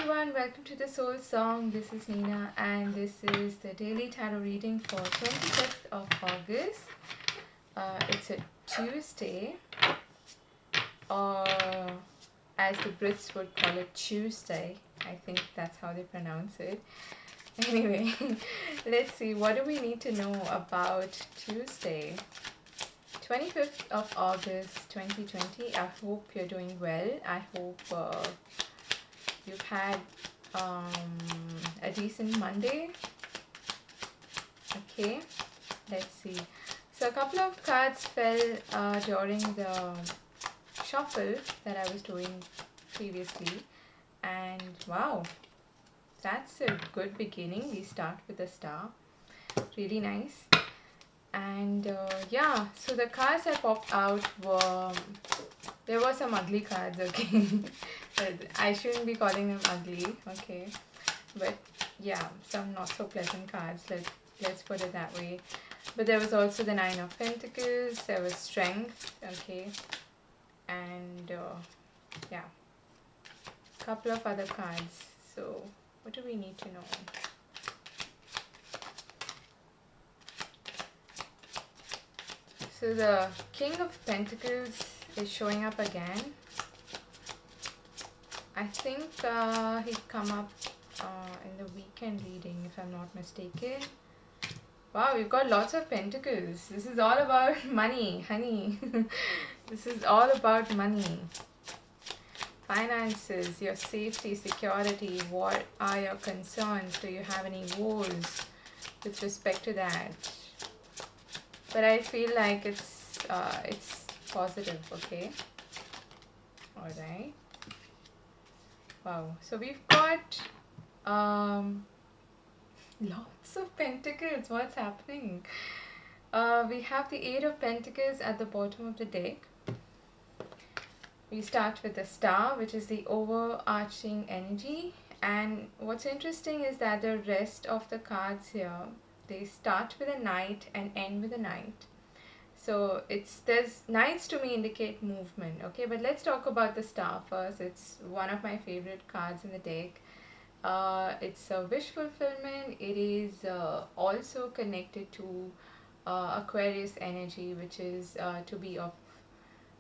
everyone, welcome to the Soul Song. This is Nina, and this is the daily tarot reading for 25th of August. It's a Tuesday, or as the Brits would call it, Tuesday. I think that's how they pronounce it. Anyway, let's see, what do we need to know about Tuesday? 25th of August 2020. I hope you're doing well. I hope you've had a decent Monday. Okay, let's see. So a couple of cards fell during the shuffle that I was doing previously, and wow, that's a good beginning. We start with a star. Really nice. And yeah, so the cards that popped out were, there were some ugly cards, okay. But I shouldn't be calling them ugly, okay. But yeah, some not so pleasant cards, let's put it that way. But there was also the Nine of Pentacles, there was Strength, okay. And yeah, couple of other cards. So what do we need to know? So the King of Pentacles is showing up again. I think he'd come up in the weekend reading, if I'm not mistaken. Wow, we've got lots of pentacles. This is all about money, honey. This is all about money. Finances, your safety, security. What are your concerns? Do you have any woes with respect to that? But I feel like it's positive, okay? Alright. Wow. So we've got lots of pentacles. What's happening? We have the Eight of Pentacles at the bottom of the deck. We start with the Star, which is the overarching energy. And what's interesting is that the rest of the cards here, they start with a Knight and end with a Knight. So there's Knights to me indicate movement, okay? But let's talk about the Star first. It's one of my favorite cards in the deck. It's a wish fulfillment. It is also connected to Aquarius energy, which is to be of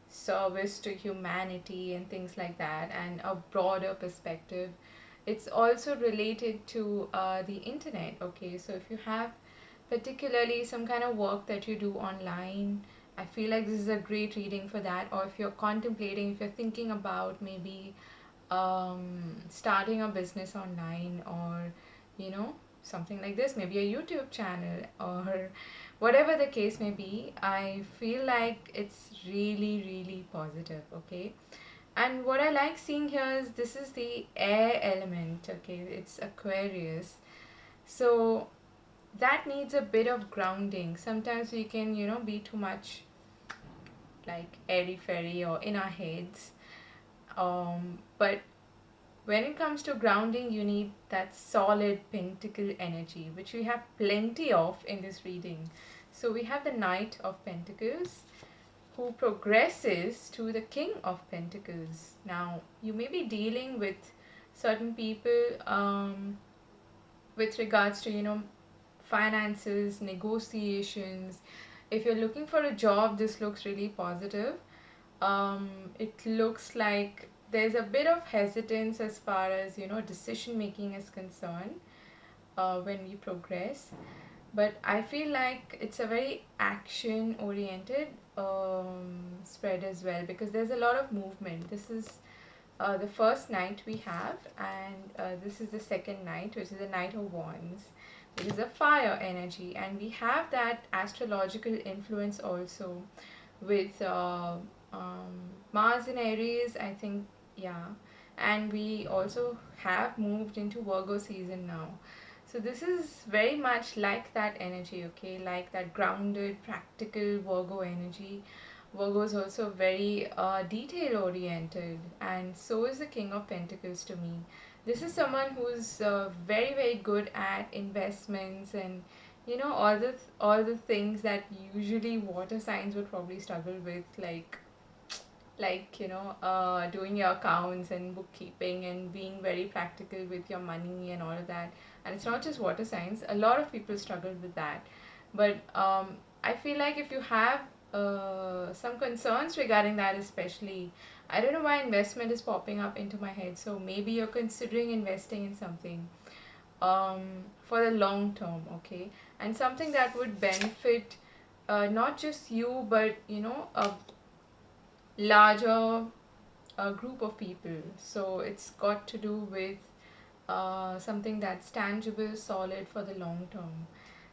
service to humanity and things like that, and a broader perspective. It's also related to the internet, okay? So if you have particularly some kind of work that you do online, I feel like this is a great reading for that. Or if you're contemplating, if you're thinking about maybe starting a business online, or something like this, maybe a YouTube channel, or whatever the case may be, I feel like it's really positive, okay. And what I like seeing here is this is the air element, okay. It's Aquarius, so that needs a bit of grounding. Sometimes we can be too much like airy fairy or in our heads, but when it comes to grounding, you need that solid pentacle energy, which we have plenty of in this reading. So we have the Knight of Pentacles, who progresses to the King of Pentacles. Now, you may be dealing with certain people with regards to, finances, negotiations. If you're looking for a job, this looks really positive. It looks like there's a bit of hesitance as far as decision making is concerned when we progress, but I feel like it's a very action oriented spread as well, because there's a lot of movement. This is the first Knight we have, and this is the second Knight, which is the Knight of Wands. It is a fire energy, and we have that astrological influence also with Mars in Aries, I think, yeah. And we also have moved into Virgo season now. So this is very much like that energy, okay? Like that grounded, practical Virgo energy. Virgo is also very detail oriented, and so is the King of Pentacles to me. This is someone who's very good at investments and all the things that usually water signs would probably struggle with, like like doing your accounts and bookkeeping and being very practical with your money and all of that. And it's not just water signs, a lot of people struggle with that. But I feel like if you have some concerns regarding that, especially, I don't know why investment is popping up into my head, so maybe you're considering investing in something um, for the long term, okay, and something that would benefit not just you, but a larger group of people. So it's got to do with something that's tangible, solid for the long term.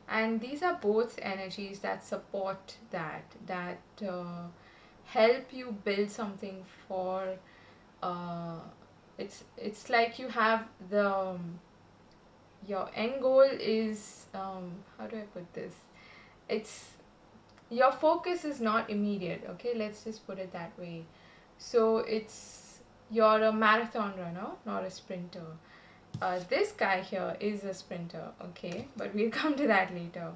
And these are both energies that support that help you build something for. Uh, it's like you have the your end goal is how do I put this? It's your focus is not immediate. Okay, let's just put it that way. So it's you're a marathon runner, not a sprinter. This guy here is a sprinter, okay, but we'll come to that later.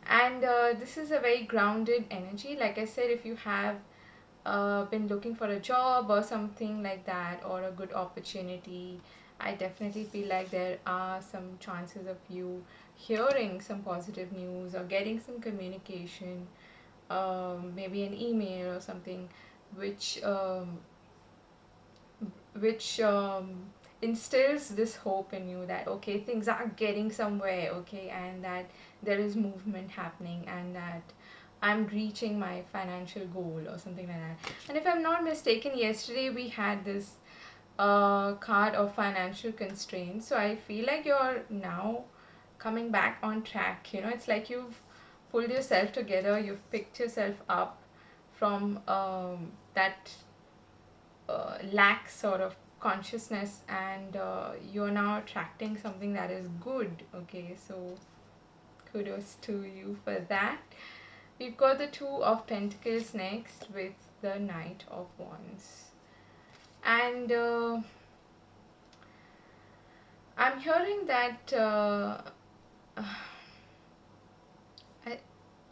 And this is a very grounded energy. Like I said, if you have been looking for a job or something like that, or a good opportunity, I definitely feel like there are some chances of you hearing some positive news or getting some communication, maybe an email or something, which which instills this hope in you that okay, things are getting somewhere, okay, and that there is movement happening, and that I'm reaching my financial goal or something like that. And if I'm not mistaken, yesterday we had this card of financial constraints, so I feel like you're now coming back on track. It's like you've pulled yourself together, you've picked yourself up from that lack sort of consciousness, and you're now attracting something that is good, okay, so kudos to you for that. We've got the Two of Pentacles next with the Knight of Wands, and I'm hearing that I,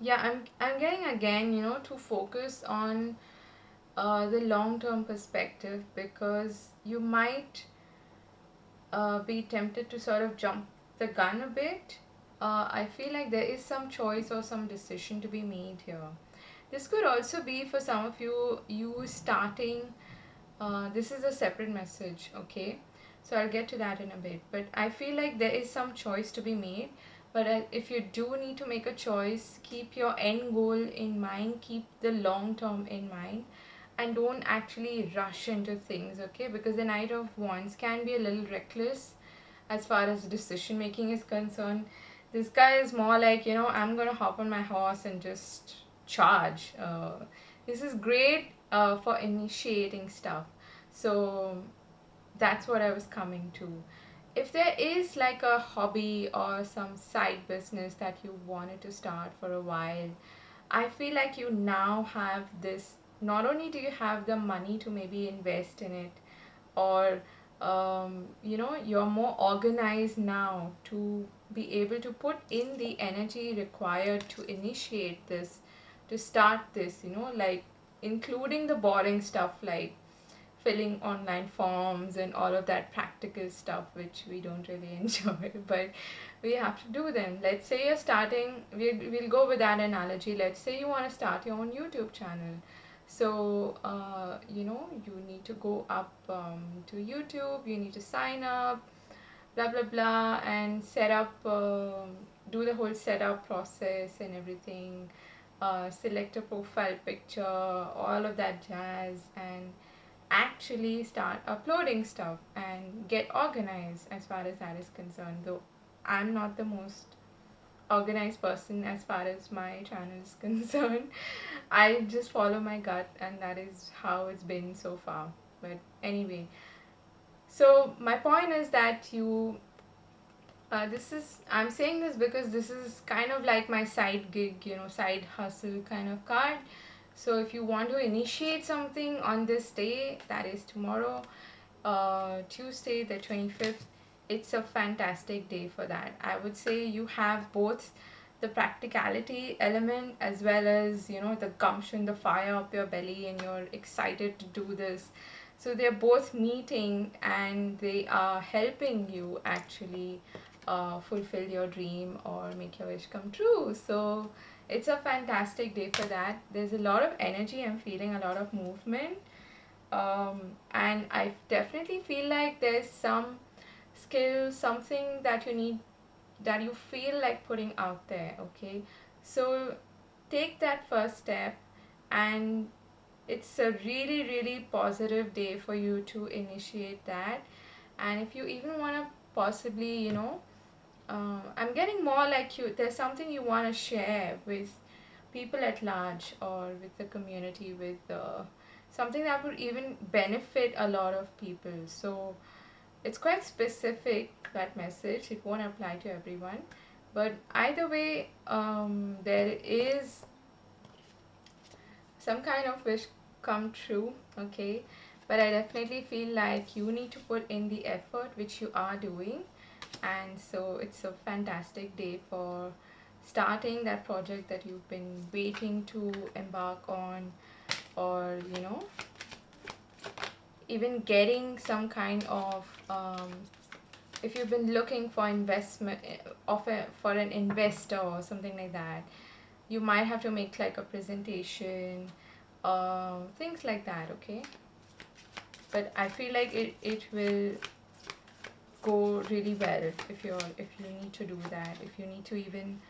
yeah, I'm getting again, to focus on the long term perspective, because you might be tempted to sort of jump the gun a bit. I feel like there is some choice or some decision to be made here. This could also be for some of you starting. This is a separate message, okay? So I'll get to that in a bit. But I feel like there is some choice to be made. But if you do need to make a choice, keep your end goal in mind, keep the long term in mind, and don't actually rush into things, okay? Because the Knight of Wands can be a little reckless as far as decision making is concerned. This guy is more like, I'm gonna hop on my horse and just charge. This is great for initiating stuff. So that's what I was coming to. If there is like a hobby or some side business that you wanted to start for a while, I feel like you now have this. Not only do you have the money to maybe invest in it, or you're more organized now to be able to put in the energy required to initiate this, to start this, like including the boring stuff like filling online forms and all of that practical stuff which we don't really enjoy, but we have to do them. Let's say you're starting, we'll go with that analogy. Let's say you want to start your own YouTube channel. So you need to go up to YouTube, you need to sign up, blah blah blah, and set up, do the whole setup process and everything, select a profile picture, all of that jazz, and actually start uploading stuff and get organized as far as that is concerned. Though I'm not the most organized person as far as my channel is concerned. I just follow my gut, and that is how it's been so far. But anyway, so my point is that I'm saying this because this is kind of like my side gig, side hustle kind of card. So if you want to initiate something on this day, that is tomorrow, Tuesday the 25th, it's a fantastic day for that. I would say you have both the practicality element, as well as the gumption, the fire up your belly, and you're excited to do this. So they're both meeting, and they are helping you actually fulfill your dream or make your wish come true. So it's a fantastic day for that. There's a lot of energy. I'm feeling a lot of movement. And I definitely feel like there's some skill, something that you need, that you feel like putting out there. Okay, so take that first step, and it's a really, really positive day for you to initiate that. And if you even want to possibly, I'm getting more like there's something you want to share with people at large, or with the community, with something that would even benefit a lot of people. So it's quite specific, that message. It won't apply to everyone. But either way, there is some kind of wish come true, okay? But I definitely feel like you need to put in the effort, which you are doing. And so it's a fantastic day for starting that project that you've been waiting to embark on, or even getting some kind of if you've been looking for investment for an investor or something like that, you might have to make like a presentation, things like that, okay? But I feel like it will go really well if you need to do that, if you need to even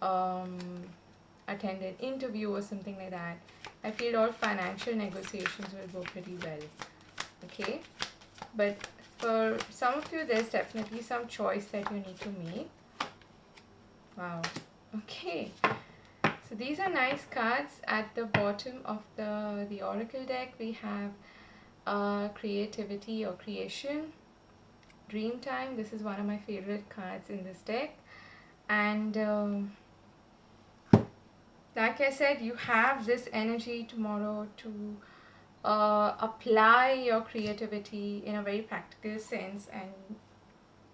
um, attend an interview or something like that. I feel all financial negotiations will go pretty well, okay? But for some of you, there's definitely some choice that you need to make. Wow. Okay. So these are nice cards. At the bottom of the Oracle deck, we have creativity or creation, dream time. This is one of my favorite cards in this deck. And like I said, you have this energy tomorrow to apply your creativity in a very practical sense and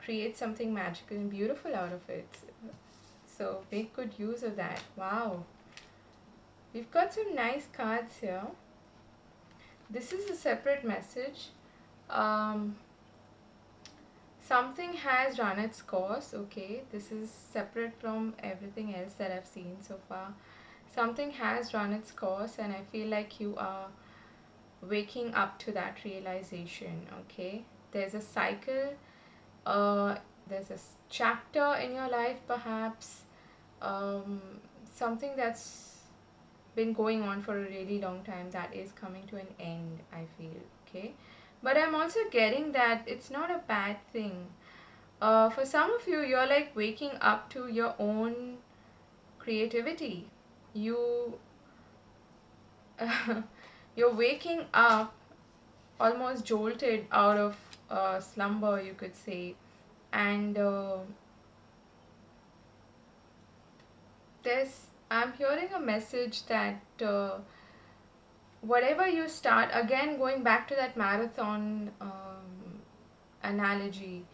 create something magical and beautiful out of it. So make good use of that. Wow. We've got some nice cards here. This is a separate message. Um, Something has run its course. Okay, this is separate from everything else that I've seen so far. Something has run its course, and I feel like you are waking up to that realization. Okay, there's a cycle, uh, there's a chapter in your life, perhaps, um, something that's been going on for a really long time that is coming to an end, I feel. Okay, but I'm also getting that it's not a bad thing. For some of you, you're like waking up to your own creativity. You you're waking up almost jolted out of slumber, you could say. And there's I'm hearing a message that whatever you start, again going back to that marathon analogy,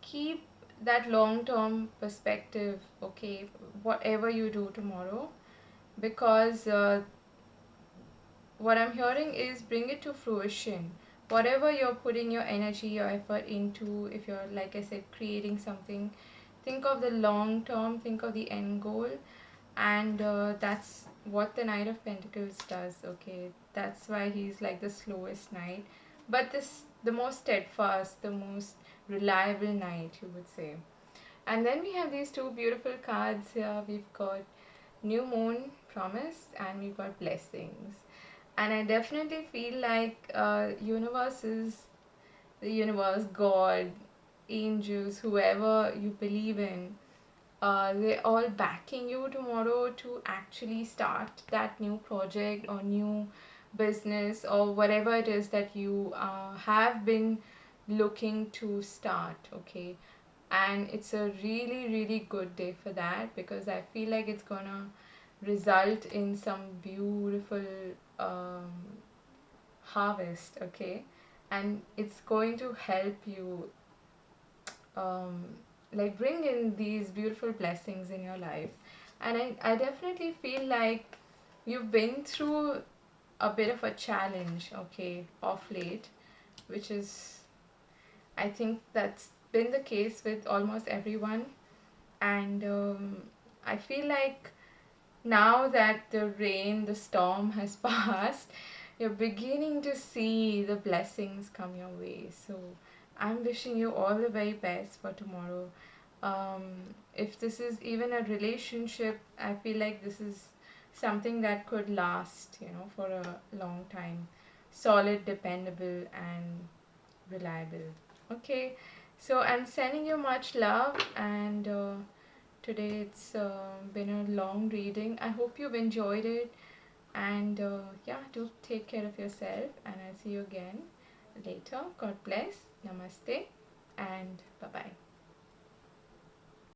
keep that long term perspective, okay, whatever you do tomorrow, because what I'm hearing is bring it to fruition. Whatever you're putting your energy, your effort into, if you're, like I said, creating something, think of the long term, think of the end goal. And that's what the Knight of Pentacles does, okay? That's why he's like the slowest knight, but the most steadfast, the most reliable knight, you would say. And then we have these two beautiful cards here. We've got New Moon, Promise, and we've got Blessings. And I definitely feel like the universe, God, angels, whoever you believe in, they're all backing you tomorrow to actually start that new project or new business or whatever it is that you have been looking to start, okay? And it's a really, really good day for that, because I feel like it's gonna result in some beautiful um, harvest, okay? And it's going to help you um, like bring in these beautiful blessings in your life. And I definitely feel like you've been through a bit of a challenge, okay, of late, which is, I think that's been the case with almost everyone. And I feel like now that the rain, the storm has passed, you're beginning to see the blessings come your way. So I'm wishing you all the very best for tomorrow. If this is even a relationship, I feel like this is something that could last, for a long time. Solid, dependable, and reliable. Okay, so I'm sending you much love, and today it's been a long reading. I hope you've enjoyed it, and yeah, do take care of yourself, and I'll see you again later. God bless, namaste, and bye bye.